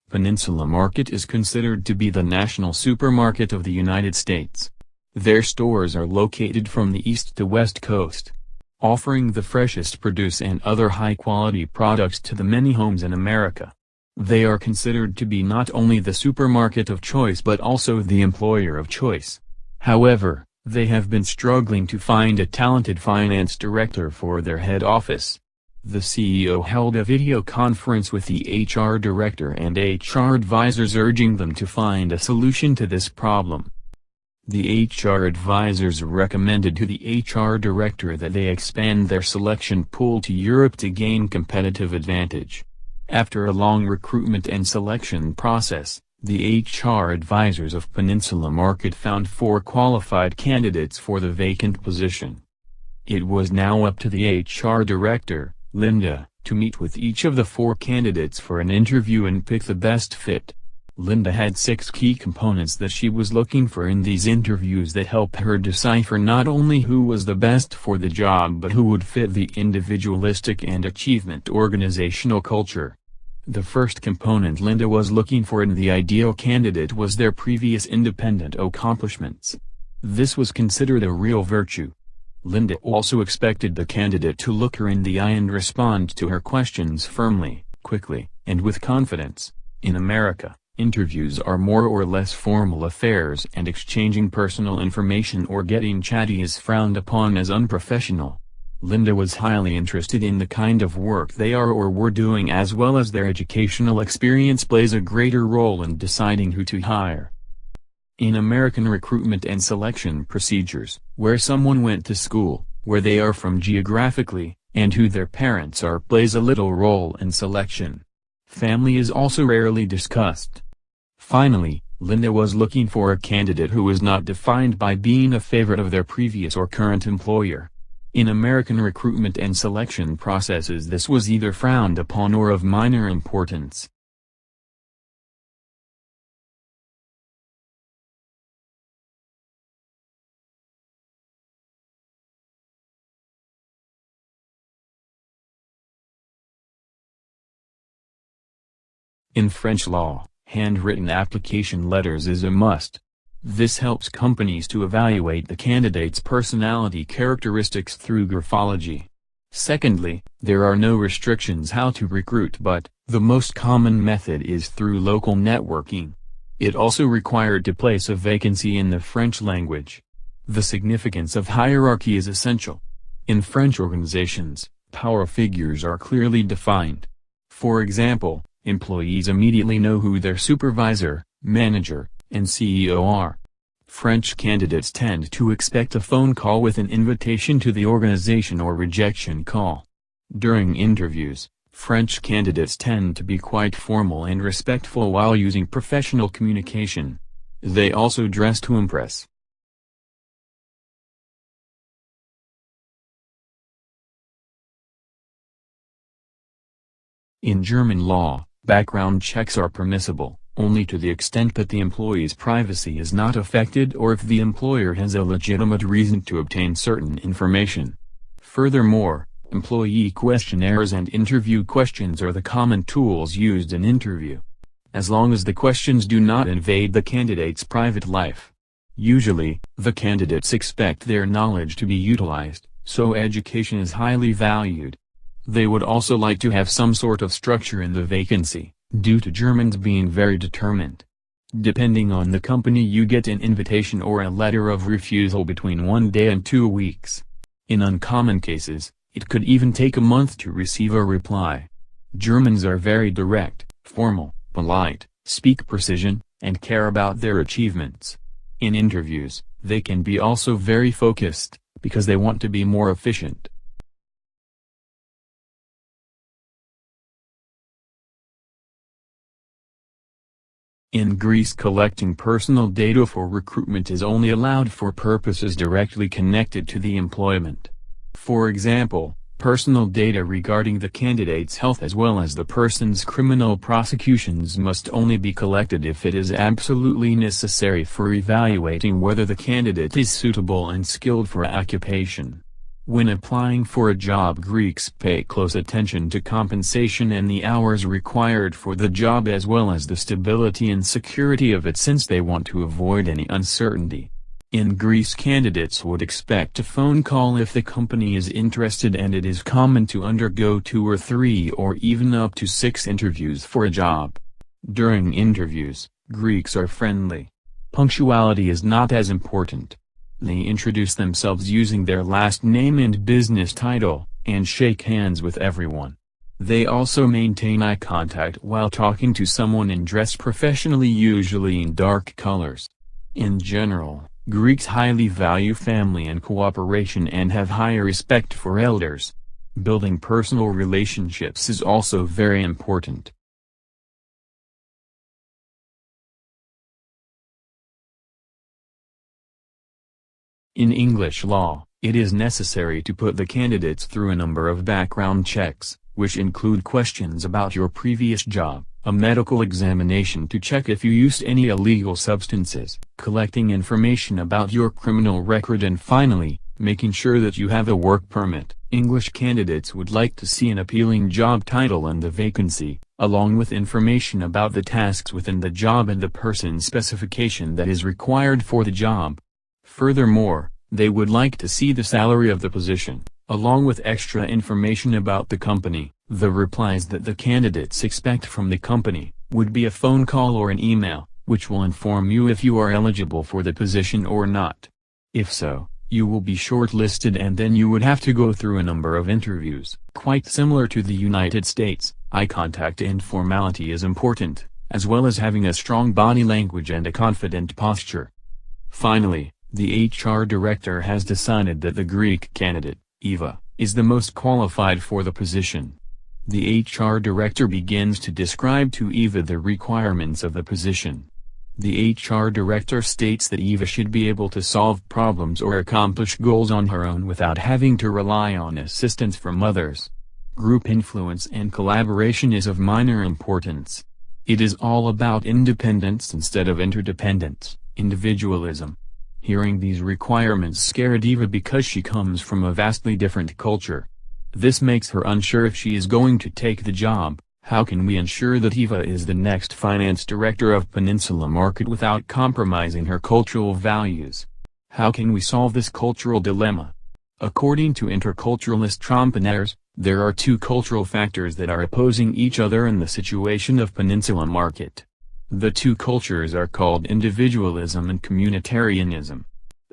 Peninsula Market is considered to be the national supermarket of the United States. Their stores are located from the east to west coast, offering the freshest produce and other high-quality products to the many homes in America. They are considered to be not only the supermarket of choice but also the employer of choice. However, they have been struggling to find a talented finance director for their head office. The CEO held a video conference with the HR director and HR advisors urging them to find a solution to this problem. The HR advisors recommended to the HR director that they expand their selection pool to Europe to gain competitive advantage. After a long recruitment and selection process, the HR advisors of Peninsula Market found 4 qualified candidates for the vacant position. It was now up to the HR director, Linda, to meet with each of the 4 candidates for an interview and pick the best fit. Linda had 6 key components that she was looking for in these interviews that help her decipher not only who was the best for the job but who would fit the individualistic and achievement organizational culture. The first component Linda was looking for in the ideal candidate was their previous independent accomplishments. This was considered a real virtue. Linda also expected the candidate to look her in the eye and respond to her questions firmly, quickly, and with confidence. In America, interviews are more or less formal affairs and exchanging personal information or getting chatty is frowned upon as unprofessional. Linda was highly interested in the kind of work they are or were doing as well as their educational experience plays a greater role in deciding who to hire. In American recruitment and selection procedures, where someone went to school, where they are from geographically, and who their parents are plays a little role in selection. Family is also rarely discussed. Finally, Linda was looking for a candidate who was not defined by being a favorite of their previous or current employer. In American recruitment and selection processes this was either frowned upon or of minor importance. In French law, handwritten application letters is a must. This helps companies to evaluate the candidate's personality characteristics through graphology. Secondly, there are no restrictions how to recruit but, the most common method is through local networking. It also required to place a vacancy in the French language. The significance of hierarchy is essential. In French organizations, power figures are clearly defined. For example, employees immediately know who their supervisor, manager, and CEO are. French candidates tend to expect a phone call with an invitation to the organization or rejection call. During interviews, French candidates tend to be quite formal and respectful while using professional communication. They also dress to impress. In German law, background checks are permissible, only to the extent that the employee's privacy is not affected or if the employer has a legitimate reason to obtain certain information. Furthermore, employee questionnaires and interview questions are the common tools used in interview. As long as the questions do not invade the candidate's private life. Usually, the candidates expect their knowledge to be utilized, so education is highly valued. They would also like to have some sort of structure in the vacancy, due to Germans being very determined. Depending on the company you get an invitation or a letter of refusal between 1 day and 2 weeks. In uncommon cases, it could even take a month to receive a reply. Germans are very direct, formal, polite, speak precision, and care about their achievements. In interviews, they can be also very focused, because they want to be more efficient. In Greece, collecting personal data for recruitment is only allowed for purposes directly connected to the employment. For example, personal data regarding the candidate's health as well as the person's criminal prosecutions must only be collected if it is absolutely necessary for evaluating whether the candidate is suitable and skilled for occupation. When applying for a job, Greeks pay close attention to compensation and the hours required for the job, as well as the stability and security of it, since they want to avoid any uncertainty. In Greece, candidates would expect a phone call if the company is interested, and it is common to undergo 2 or 3 or even up to 6 interviews for a job. During interviews, Greeks are friendly. Punctuality is not as important. They introduce themselves using their last name and business title, and shake hands with everyone. They also maintain eye contact while talking to someone and dress professionally, usually in dark colors. In general, Greeks highly value family and cooperation and have high respect for elders. Building personal relationships is also very important. In English law, it is necessary to put the candidates through a number of background checks, which include questions about your previous job, a medical examination to check if you used any illegal substances, collecting information about your criminal record, and finally, making sure that you have a work permit. English candidates would like to see an appealing job title and the vacancy, along with information about the tasks within the job and the person specification that is required for the job. Furthermore, they would like to see the salary of the position, along with extra information about the company. The replies that the candidates expect from the company would be a phone call or an email, which will inform you if you are eligible for the position or not. If so, you will be shortlisted, and then you would have to go through a number of interviews. Quite similar to the United States, eye contact and formality is important, as well as having a strong body language and a confident posture. Finally, the HR director has decided that the Greek candidate, Eva, is the most qualified for the position. The HR director begins to describe to Eva the requirements of the position. The HR director states that Eva should be able to solve problems or accomplish goals on her own without having to rely on assistance from others. Group influence and collaboration is of minor importance. It is all about independence instead of interdependence, individualism. Hearing these requirements scared Eva because she comes from a vastly different culture. This makes her unsure if she is going to take the job. How can we ensure that Eva is the next finance director of Peninsula Market without compromising her cultural values? How can we solve this cultural dilemma? According to interculturalist Trompenaires, there are 2 cultural factors that are opposing each other in the situation of Peninsula Market. The 2 cultures are called individualism and communitarianism.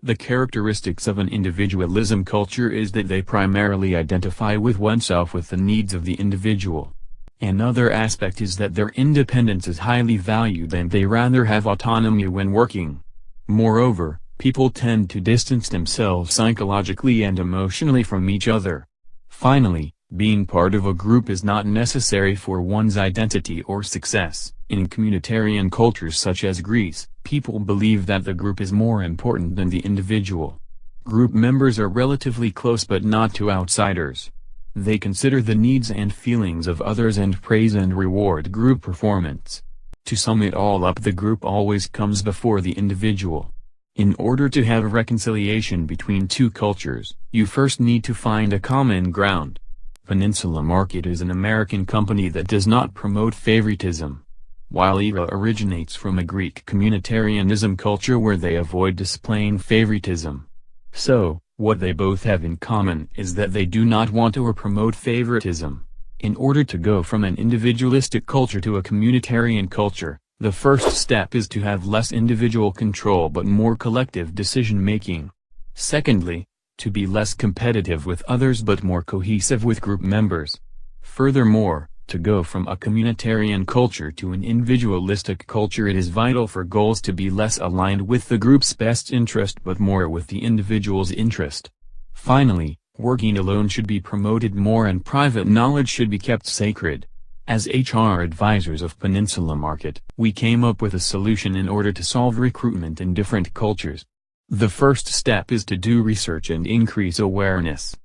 The characteristics of an individualism culture is that they primarily identify with oneself with the needs of the individual. Another aspect is that their independence is highly valued and they rather have autonomy when working. Moreover, people tend to distance themselves psychologically and emotionally from each other. Finally, being part of a group is not necessary for one's identity or success. In communitarian cultures such as Greece, people believe that the group is more important than the individual. Group members are relatively close but not to outsiders. They consider the needs and feelings of others and praise and reward group performance. To sum it all up, the group always comes before the individual. In order to have a reconciliation between 2 cultures, you first need to find a common ground. Peninsula Market is an American company that does not promote favoritism. While Eva originates from a Greek communitarianism culture where they avoid displaying favoritism. So, what they both have in common is that they do not want or promote favoritism. In order to go from an individualistic culture to a communitarian culture, the first step is to have less individual control but more collective decision-making. Secondly, to be less competitive with others but more cohesive with group members. Furthermore, to go from a communitarian culture to an individualistic culture, it is vital for goals to be less aligned with the group's best interest but more with the individual's interest. Finally, working alone should be promoted more and private knowledge should be kept sacred. As HR advisors of Peninsula Market, we came up with a solution in order to solve recruitment in different cultures. The first step is to do research and increase awareness.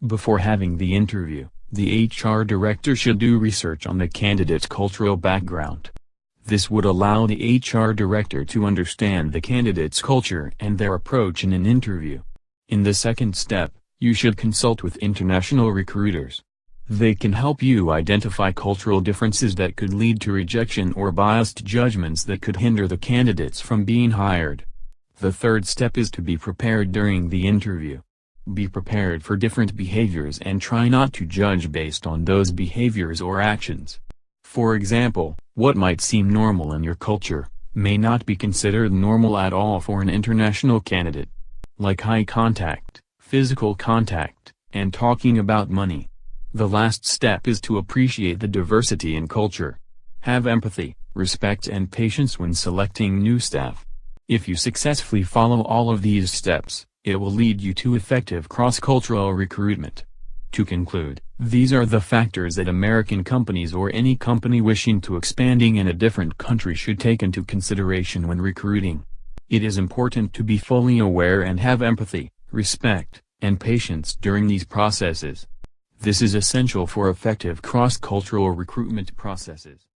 Before having the interview, the HR director should do research on the candidate's cultural background. This would allow the HR director to understand the candidate's culture and their approach in an interview. In the second step, You should consult with international recruiters. They can help you identify cultural differences that could lead to rejection or biased judgments that could hinder the candidates from being hired. The third step is to be prepared during the interview. Be prepared for different behaviors and try not to judge based on those behaviors or actions. For example, what might seem normal in your culture may not be considered normal at all for an international candidate. Like eye contact, physical contact, and talking about money. The last step is to appreciate the diversity in culture. Have empathy, respect and patience when selecting new staff. If you successfully follow all of these steps, it will lead you to effective cross-cultural recruitment. To conclude, these are the factors that American companies or any company wishing to expanding in a different country should take into consideration when recruiting. It is important to be fully aware and have empathy, respect, and patience during these processes. This is essential for effective cross-cultural recruitment processes.